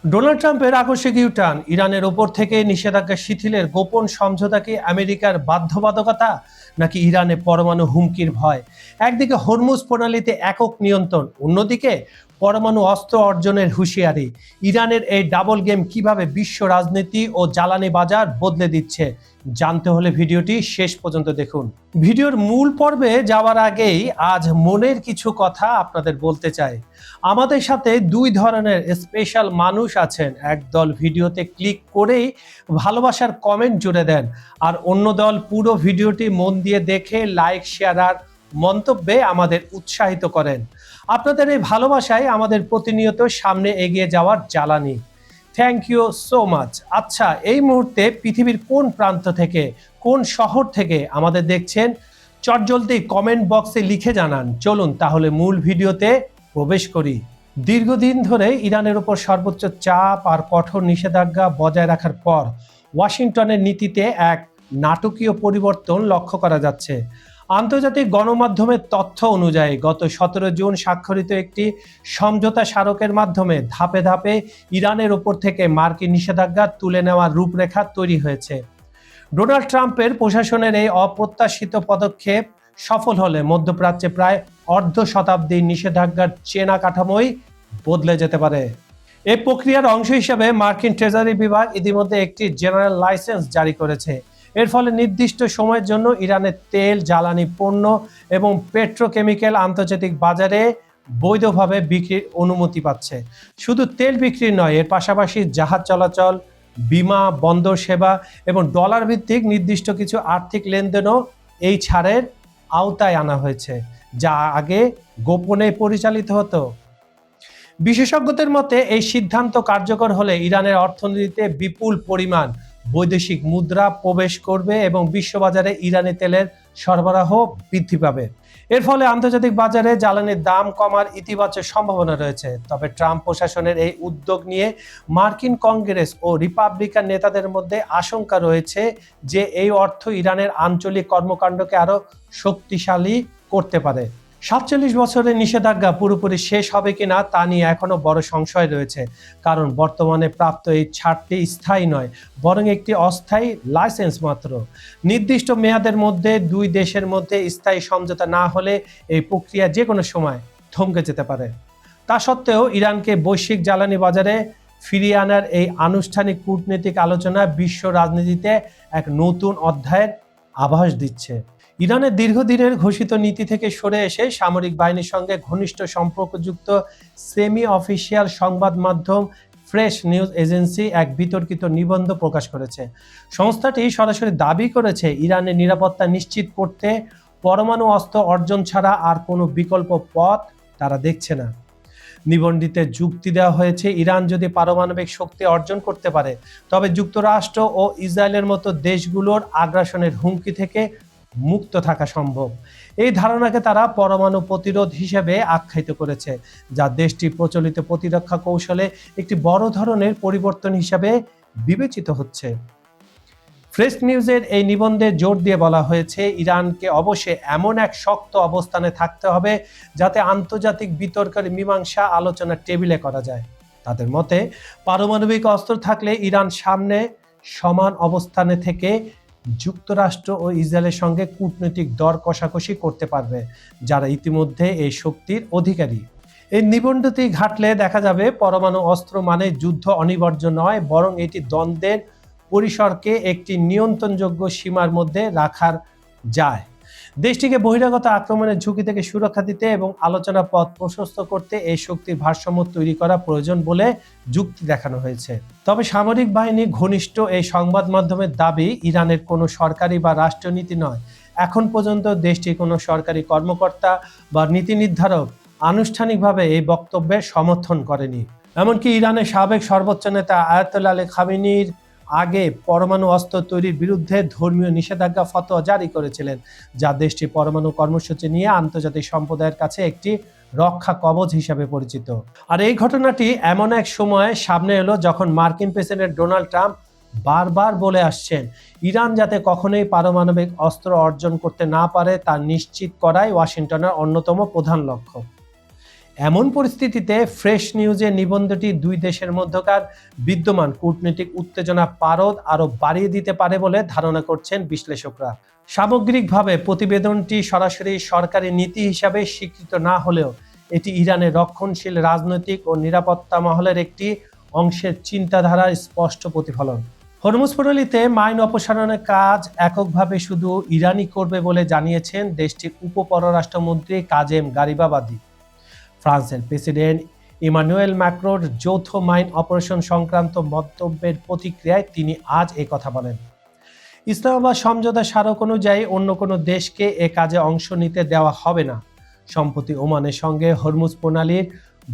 Donald ট্রাম্পের আকস্মিক U turn, ইরানের ওপর থেকে নিষেধাজ্ঞা শিথিলের গোপন সমঝোতা কি আমেরিকার বাধ্যবাধকতা নাকি ইরানে পরমাণু হুমকির ভয়? একদিকে হরমুজ প্রণালীতে একক নিয়ন্ত্রণ, অন্যদিকে পরমাণু অস্ত্র অর্জনের হুঁশিয়ারি। ইরানের এই ডাবল গেম কিভাবে বিশ্ব রাজনীতি ও জ্বালানি বাজার বদলে দিচ্ছে, জানতে হলে ভিডিওটি শেষ পর্যন্ত দেখুন। ভিডিওর মূল পর্বে যাওয়ার আগেই আজ মনের কিছু কথা আপনাদের বলতে চাই। আমাদের সাথে দুই ধরনের স্পেশাল মানুষ আছেন। একদল ভিডিওতে ক্লিক করেই ভালোবাসার কমেন্ট জুড়ে দেন, আর অন্য দল পুরো ভিডিওটি মন দিয়ে দেখে লাইক, শেয়ার আর মন্তব্যে আমাদের উৎসাহিত করেন। আপনাদের এই ভালোবাসায় আমাদের প্রতিনিয়ত সামনে এগিয়ে যাওয়ার জ্বালানি। Thank you so much. আচ্ছা, এই মুহূর্তে পৃথিবীর কোন প্রান্ত থেকে, কোন শহর থেকে আমাদের দেখছেন, চটজলদি কমেন্ট বক্সে লিখে জানান। চলুন তাহলে মূল ভিডিওতে প্রবেশ করি। দীর্ঘদিন ধরে ইরানের উপর সর্বোচ্চ চাপ আর কঠোর নিষেধাজ্ঞা বজায় রাখার পর ওয়াশিংটনের নীতিতে এক নাটকীয় পরিবর্তন লক্ষ্য করা যাচ্ছে। আন্তর্জাতিক গণমাধ্যমের তথ্য অনুযায়ী গত 17 জুন স্বাক্ষরিত একটি সমঝোতা স্মারকের মাধ্যমে ধাপে ধাপে ইরানের উপর থেকে মার্কিন নিষেধাজ্ঞা তুলে নেওয়ার রূপরেখা তৈরি হয়েছে। ডোনাল্ড ট্রাম্পের প্রশাসনের এই অপ্রত্যাশিত পদক্ষেপ সফল হলে মধ্যপ্রাচ্যে প্রায় অর্ধ শতাব্দীর নিষেধাজ্ঞার চেনা কাঠামোই বদলে যেতে পারে। এই প্রক্রিয়ার অংশ হিসেবে মার্কিন ট্রেজারি বিভাগ ইতিমধ্যে একটি জেনারেল লাইসেন্স জারি করেছে। এর ফলে নির্দিষ্ট সময়ের জন্য ইরানের তেল, জ্বালানি পণ্য এবং পেট্রোকেমিক্যাল আন্তর্জাতিক বাজারে বৈধভাবে বিক্রির অনুমতি পাচ্ছে। শুধু তেল বিক্রি নয়, এর পাশাপাশি জাহাজ চলাচল, বিমা, বন্দর সেবা এবং ডলার ভিত্তিক নির্দিষ্ট কিছু আর্থিক লেনদেনও এই ছাড়ের আওতায় আনা হয়েছে, যা আগে গোপনে পরিচালিত হতো। বিশেষজ্ঞদের মতে এই সিদ্ধান্ত কার্যকর হলে ইরানের অর্থনীতিতে বিপুল পরিমাণ বৈদেশিক মুদ্রা প্রবেশ করবে এবং বিশ্ববাজারে ইরানি তেলের সরবরাহ বৃদ্ধি পাবে। এর ফলে আন্তর্জাতিক বাজারে জ্বালানির দাম কমার ইতিবাচক সম্ভাবনা রয়েছে। তবে ট্রাম্প প্রশাসনের এই উদ্যোগ নিয়ে মার্কিন কংগ্রেস ও রিপাবলিকান নেতাদের মধ্যে আশঙ্কা রয়েছে যে এই অর্থ ইরানের আঞ্চলিক কর্মকাণ্ডকে আরও শক্তিশালী করতে পারে। 47 বছরের নিষেধাজ্ঞা পুরোপুরি শেষ হবে কিনা তা নিয়ে এখনো বড় সংশয় রয়েছে, কারণ বর্তমানে প্রাপ্ত এই ছাড়টি স্থায়ী নয়, বরং একটি অস্থায়ী লাইসেন্স মাত্র। নির্দিষ্ট মেয়াদের মধ্যে দুই দেশের মধ্যে স্থায়ী সমঝোতা না হলে এই প্রক্রিয়া যে কোনো সময় থমকে যেতে পারে। তা সত্ত্বেও ইরানকে বৈশ্বিক জ্বালানি বাজারে ফিরিয়ে আনার এই আনুষ্ঠানিক কূটনৈতিক আলোচনা বিশ্ব রাজনীতিতে এক নতুন অধ্যায়ের আভাস দিচ্ছে। ইরানের দীর্ঘদিনের ঘোষিত নীতি থেকে সরে এসে সামরিক বাহিনীর সঙ্গে ঘনিষ্ঠ সম্পর্কযুক্ত সেমি অফিসিয়াল সংবাদ মাধ্যম ফ্রেশ নিউজ এজেন্সি এক বিতর্কিত নিবন্ধ প্রকাশ করেছে। সংস্থাটি সরাসরি দাবি করেছে ইরানের নিরাপত্তা নিশ্চিত করতে পরমাণু অস্ত্র অর্জন ছাড়া আর কোনো বিকল্প পথ তারা দেখছে না। নিবন্ধটিতে যুক্তি দেওয়া হয়েছে, ইরান যদি পারমাণবিক শক্তি অর্জন করতে পারে তবে যুক্তরাষ্ট্র ও ইসরায়েলের মতো দেশগুলোর আগ্রাসনের হুমকি থেকে মুক্ত থাকা সম্ভব। এই ধারণাকে তারা পরমাণু প্রতিরোধ হিসেবে আখ্যায়িত করেছে, যা দেশটির প্রচলিত প্রতিরক্ষা কৌশলে একটি বড় ধরনের পরিবর্তন হিসেবে বিবেচিত হচ্ছে। ফ্রেশ নিউজের এই নিবন্ধে জোর দিয়ে বলা হয়েছে, ইরানকে অবশ্যই এমন এক শক্ত অবস্থানে থাকতে হবে যাতে আন্তর্জাতিক বিতর্কের মীমাংসা আলোচনার টেবিলে করা যায়। তাদের মতে পারমাণবিক অস্ত্র থাকলে ইরান সামনে সমান অবস্থানে থেকে যুক্তরাষ্ট্র ও ইসরায়েলের সঙ্গে কূটনৈতিক দর কষাকষি করতে পারবে, যারা ইতিমধ্যে এই শক্তির অধিকারী। এই নিবন্ধটি ঘাটলে দেখা যাবে পরমাণু অস্ত্র মানে যুদ্ধ অনিবার্য নয়, বরং এটি দ্বন্দ্বের পরিসরকে একটি নিয়ন্ত্রণযোগ্য সীমার মধ্যে রাখার যায়। দেশটিকে বহিরাগত আক্রমণের ঝুঁকি থেকে সুরক্ষা দিতে এবং আলোচনা পথ প্রশস্ত করতে এই শক্তির ভারসাম্য তৈরি করা প্রয়োজন বলে যুক্তি দেখানো হয়েছে। তবে সামরিক বাহিনী ঘনিষ্ঠ এই সংবাদ মাধ্যমের দাবি ইরানের কোনো সরকারি বা রাষ্ট্রীয় নীতি নয়। এখন পর্যন্ত দেশটির কোনো সরকারি কর্মকর্তা বা নীতি নির্ধারক আনুষ্ঠানিকভাবে এই বক্তব্যের সমর্থন করেনি। এমনকি ইরানের সাবেক সর্বোচ্চ নেতা আয়াতুল্লাহ আলী খামেনির আগে পরমাণু অস্ত্র তৈরির বিরুদ্ধে ধর্মীয় নিষেধাজ্ঞা ফতোয়া জারি করেছিলেন, যা দেশটির পরমাণু কর্মসূচি নিয়ে আন্তর্জাতিক সম্প্রদায়ের কাছে একটি রক্ষা কবচ হিসাবে পরিচিত। আর এই ঘটনাটি এমন এক সময় সামনে এলো যখন মার্কিন প্রেসিডেন্ট ডোনাল্ড ট্রাম্প বারবার বলে আসছেন, ইরান যাতে কখনোই পারমাণবিক অস্ত্র অর্জন করতে না পারে তা নিশ্চিত করাই ওয়াশিংটনের অন্যতম প্রধান লক্ষ্য। এমন পরিস্থিতিতে ফ্রেশ নিউজের নিবন্ধটি দুই দেশের মধ্যকার বিদ্যমান কূটনৈতিক উত্তেজনা পারদ আরও বাড়িয়ে দিতে পারে বলে ধারণা করছেন বিশ্লেষকরা। সামগ্রিকভাবে প্রতিবেদনটি সরাসরি সরকারি নীতি হিসাবে স্বীকৃত না হলেও এটি ইরানের রক্ষণশীল রাজনৈতিক ও নিরাপত্তা মহলের একটি অংশের চিন্তাধারার স্পষ্ট প্রতিফলন। হরমুজ প্রণালীতে মাইন অপসারণের কাজ এককভাবে শুধু ইরানই করবে বলে জানিয়েছেন দেশটির উপপররাষ্ট্রমন্ত্রী কাজেম গারিবাবাদি। ফ্রান্সের প্রেসিডেন্ট ইমানুয়েল ম্যাক্রোর যৌথ মাইন অপারেশন সংক্রান্ত মন্তব্যের প্রতিক্রিয়ায় তিনি আজ কথা বলেন। ইসলামাবাদ সমঝোতা স্মারক অনুযায়ী অন্য কোনো দেশকে এ কাজে অংশ নিতে দেওয়া হবে না। সম্প্রতি ওমানের সঙ্গে হরমুজ প্রণালীর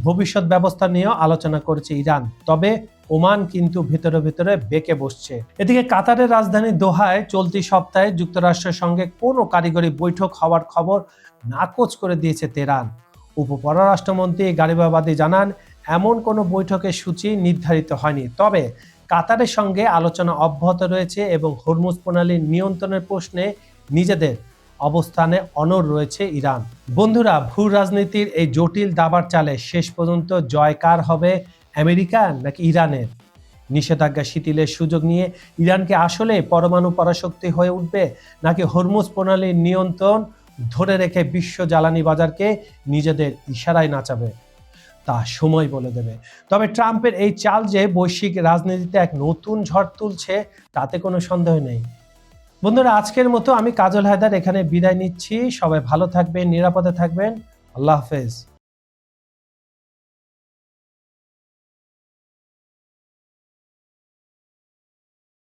ভবিষ্যৎ ব্যবস্থা নিয়েও আলোচনা করেছে ইরান, তবে ওমান কিন্তু ভেতরে ভেতরে বেঁকে বসছে। এদিকে কাতারের রাজধানী দোহায় চলতি সপ্তাহে যুক্তরাষ্ট্রের সঙ্গে কোনো কারিগরি বৈঠক হওয়ার খবর নাকচ করে দিয়েছে তেহরান। উপপররাষ্ট্রমন্ত্রী গারিবাবাদি জানান, এমন কোনো বৈঠকের সূচি নির্ধারিত হয়নি, তবে কাতারের সঙ্গে আলোচনা অব্যাহত রয়েছে এবং হরমুজ প্রণালীর নিয়ন্ত্রণের প্রশ্নে নিজেদের অবস্থানে অনড় রয়েছে ইরান। বন্ধুরা, ভূ রাজনীতির এই জটিল দাবার চালে শেষ পর্যন্ত জয় কার হবে, আমেরিকার নাকি ইরানের? নিষেধাজ্ঞা শিথিলের সুযোগ নিয়ে ইরানকে আসলে পরমাণু পরাশক্তি হয়ে উঠবে, নাকি হরমুজ প্রণালীর নিয়ন্ত্রণ ধরে রেখে বিশ্ব জ্বালানি বাজারকে নিজেদের ইশারায় নাচাবে? তা সময় বলে দেবে। তবে ট্রাম্পের এই চাল যে বৈশ্বিক রাজনীতিতে এক নতুন ঝড় তুলছে তাতে কোনো সন্দেহ নেই। বন্ধুরা, আজকের মতো আমি কাজল হায়দার এখানে বিদায় নিচ্ছি। সবাই ভালো থাকবেন, নিরাপদে থাকবেন। আল্লাহ হাফেজ।